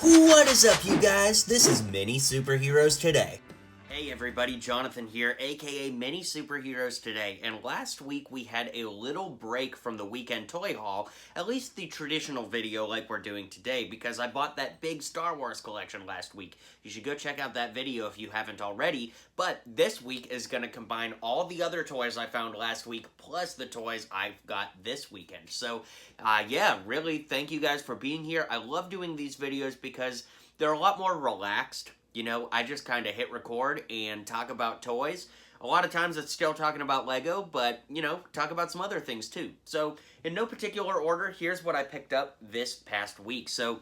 What is up, you guys? This is Mini Superheroes Today. Hey everybody, Jonathan here, aka Mini Superheroes Today, and last week we had a little break from the weekend toy haul, at least the traditional video like we're doing today, because I bought that big Star Wars collection last week. You should go check out that video if you haven't already, but this week is going to combine all the other toys I found last week, plus the toys I've got this weekend. So, yeah, really thank you guys for being here. I love doing these videos because they're a lot more relaxed. You know, I just kind of hit record and talk about toys. A lot of times it's still talking about Lego, but, you know, talk about some other things too. So, in no particular order, here's what I picked up this past week. So,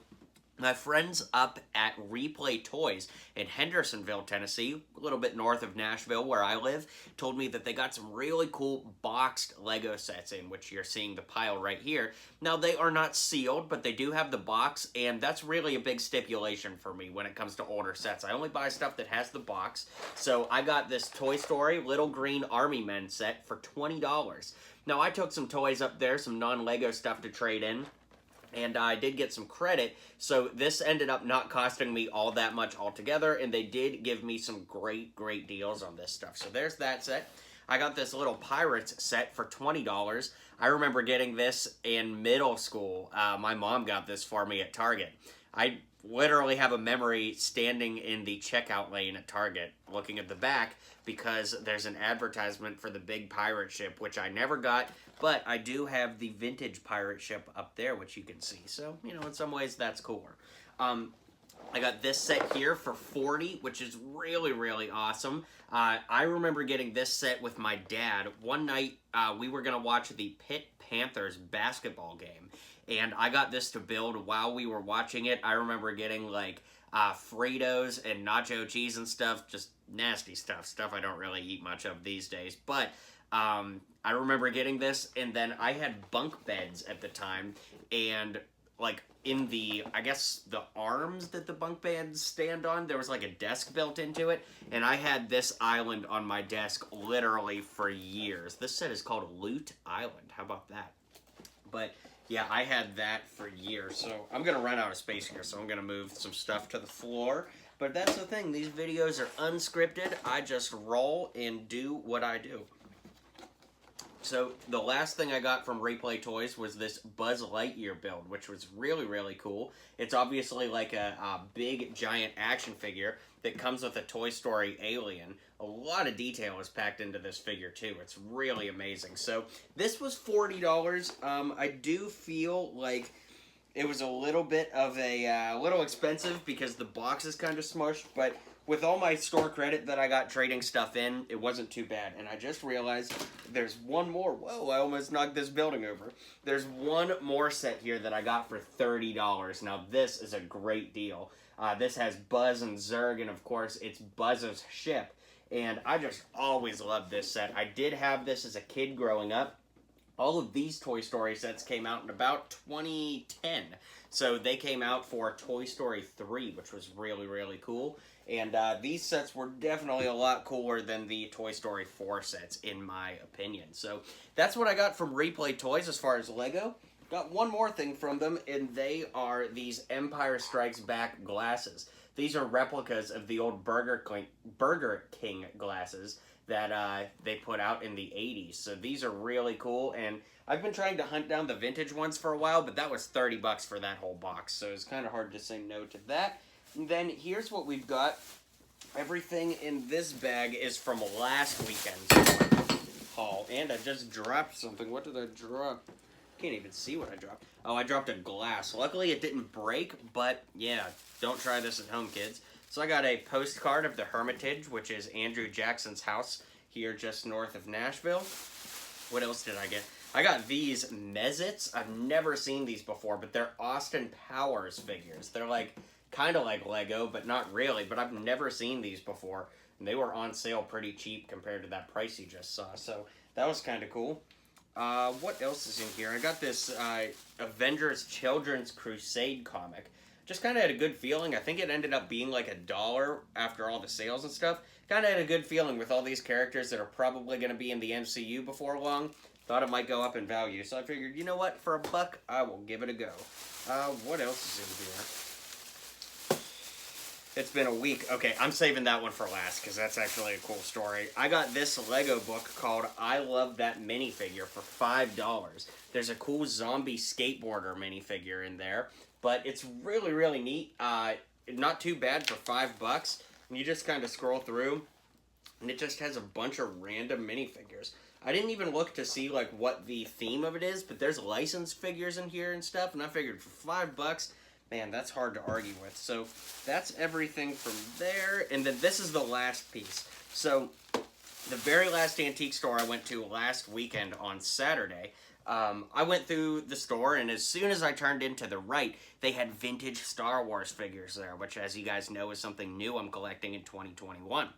my friends up at Replay Toys in Hendersonville, Tennessee, a little bit north of Nashville where I live, told me that they got some really cool boxed Lego sets in, which you're seeing the pile right here. Now, they are not sealed, but they do have the box, and that's really a big stipulation for me when it comes to older sets. I only buy stuff that has the box, so I got this Toy Story Little Green Army Men set for $20. Now, I took some toys up there, some non-Lego stuff to trade in, and I did get some credit, so this ended up not costing me all that much altogether, and they did give me some great deals on this stuff. So there's that set. I got this little Pirates set for $20. I remember getting this in middle school. My mom got this for me at Target. I literally have a memory standing in the checkout lane at Target, looking at the back, because there's an advertisement for the big pirate ship, which I never got, but I do have the vintage pirate ship up there, which you can see. So, you know, in some ways, that's cooler. I got this set here for $40, which is really awesome. I remember getting this set with my dad. One night, we were going to watch the Pitt Panthers basketball game, and I got this to build while we were watching it. I remember getting, like, Fritos and nacho cheese and stuff, just nasty stuff I don't really eat much of these days, but I remember getting this, and then I had bunk beds at the time, and like in the, I guess, the arms that the bunk beds stand on, there was like a desk built into it, and I had this island on my desk literally for years. This set is called Loot Island. How about that? But yeah, I had that for years, so I'm going to run out of space here, so I'm going to move some stuff to the floor. But that's the thing, these videos are unscripted. I just roll and do what I do. So the last thing I got from Replay Toys was this Buzz Lightyear build, which was really cool. It's obviously like a big, giant action figure that comes with a Toy Story alien. A lot of detail is packed into this figure, too. It's really amazing. So this was $40. I do feel like it was a little bit of a little expensive because the box is kind of smushed, but with all my store credit that I got trading stuff in, it wasn't too bad. And I just realized there's one more. Whoa, I almost knocked this building over. There's one more set here that I got for $30. Now, this is a great deal. This has Buzz and Zurg, and of course, it's Buzz's ship. And I just always loved this set. I did have this as a kid growing up. All of these Toy Story sets came out in about 2010. So they came out for Toy Story 3, which was really cool. And these sets were definitely a lot cooler than the Toy Story 4 sets, in my opinion. So that's what I got from Replay Toys as far as Lego. Got one more thing from them, and they are these Empire Strikes Back glasses. These are replicas of the old Burger King glasses that they put out in the 80s. So these are really cool, and I've been trying to hunt down the vintage ones for a while, but that was $30 for that whole box, so it's kind of hard to say no to that. And then here's what we've got. Everything in this bag is from last weekend's haul, and I just dropped something. What did I drop? Can't even see what I dropped. Oh, I dropped a glass. Luckily, it didn't break, but yeah, don't try this at home, kids. So I got a postcard of the Hermitage, which is Andrew Jackson's house here just north of Nashville. What else did I get? I got these Mezits. I've never seen these before, but they're Austin Powers figures. They're like kind of like Lego, but not really. But I've never seen these before, and they were on sale pretty cheap compared to that price you just saw. So that was kind of cool. What else is in here? I got this Avengers Children's Crusade comic. Just kind of had a good feeling. I think it ended up being like $1 after all the sales and stuff. Kind of had a good feeling with all these characters that are probably going to be in the MCU before long. Thought it might go up in value. So I figured, you know what? For $1, I will give it a go. What else is in here? It's been a week. Okay, I'm saving that one for last because that's actually a cool story. I got this Lego book called I Love That Minifigure for $5. There's a cool zombie skateboarder minifigure in there, but it's really, really neat. Not too bad for $5. And you just kind of scroll through, and it just has a bunch of random minifigures. I didn't even look to see like what the theme of it is, but there's licensed figures in here and stuff, and I figured for $5, man, that's hard to argue with. So that's everything from there. And then this is the last piece. So the very last antique store I went to last weekend on Saturday, I went through the store, and as soon as I turned into the right, they had vintage Star Wars figures there, which, as you guys know, is something new I'm collecting in 2021.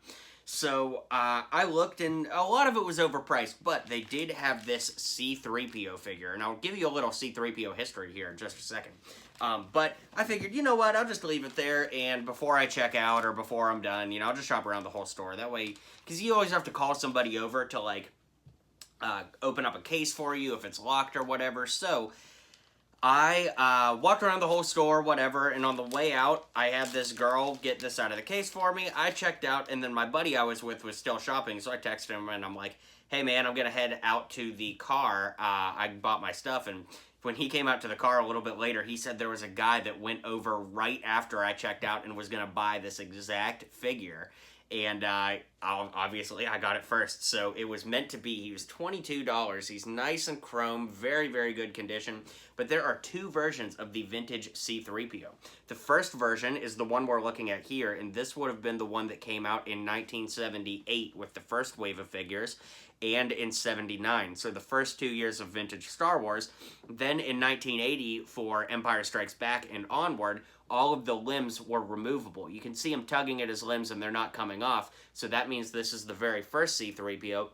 So I looked, and a lot of it was overpriced, but they did have this C-3PO figure, and I'll give you a little C-3PO history here in just a second. But I figured, you know what, I'll just leave it there, and before I check out or before I'm done, I'll just shop around the whole store. That way, because you always have to call somebody over to, like, open up a case for you if it's locked or whatever. So I walked around the whole store, whatever, and on the way out, I had this girl get this out of the case for me. I checked out, and then my buddy I was with was still shopping, so I texted him, and I'm like, hey, man, I'm going to head out to the car. I bought my stuff, and when he came out to the car a little bit later, he said there was a guy that went over right after I checked out and was going to buy this exact figure. And obviously, I got it first, so it was meant to be. He was $22. He's nice and chrome, very, very good condition. But there are two versions of the vintage C-3PO. The first version is the one we're looking at here, and this would have been the one that came out in 1978 with the first wave of figures, and in 79, so the first 2 years of vintage Star Wars. Then in 1980, for Empire Strikes Back and onward, all of the limbs were removable. You can see him tugging at his limbs and they're not coming off, so that means this is the very first C-3PO.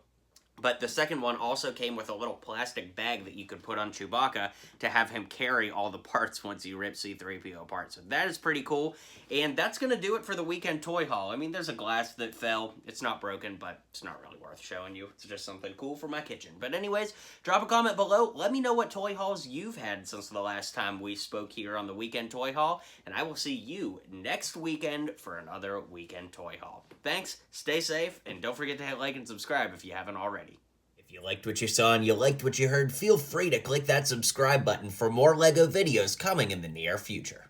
But the second one also came with a little plastic bag that you could put on Chewbacca to have him carry all the parts once you rip C-3PO apart. So that is pretty cool. And that's going to do it for the weekend toy haul. I mean, there's a glass that fell. It's not broken, but it's not really worth showing you. It's just something cool for my kitchen. But anyways, drop a comment below. Let me know what toy hauls you've had since the last time we spoke here on the weekend toy haul. And I will see you next weekend for another weekend toy haul. Thanks, stay safe, and don't forget to hit like and subscribe if you haven't already. If you liked what you saw and you liked what you heard, feel free to click that subscribe button for more LEGO videos coming in the near future.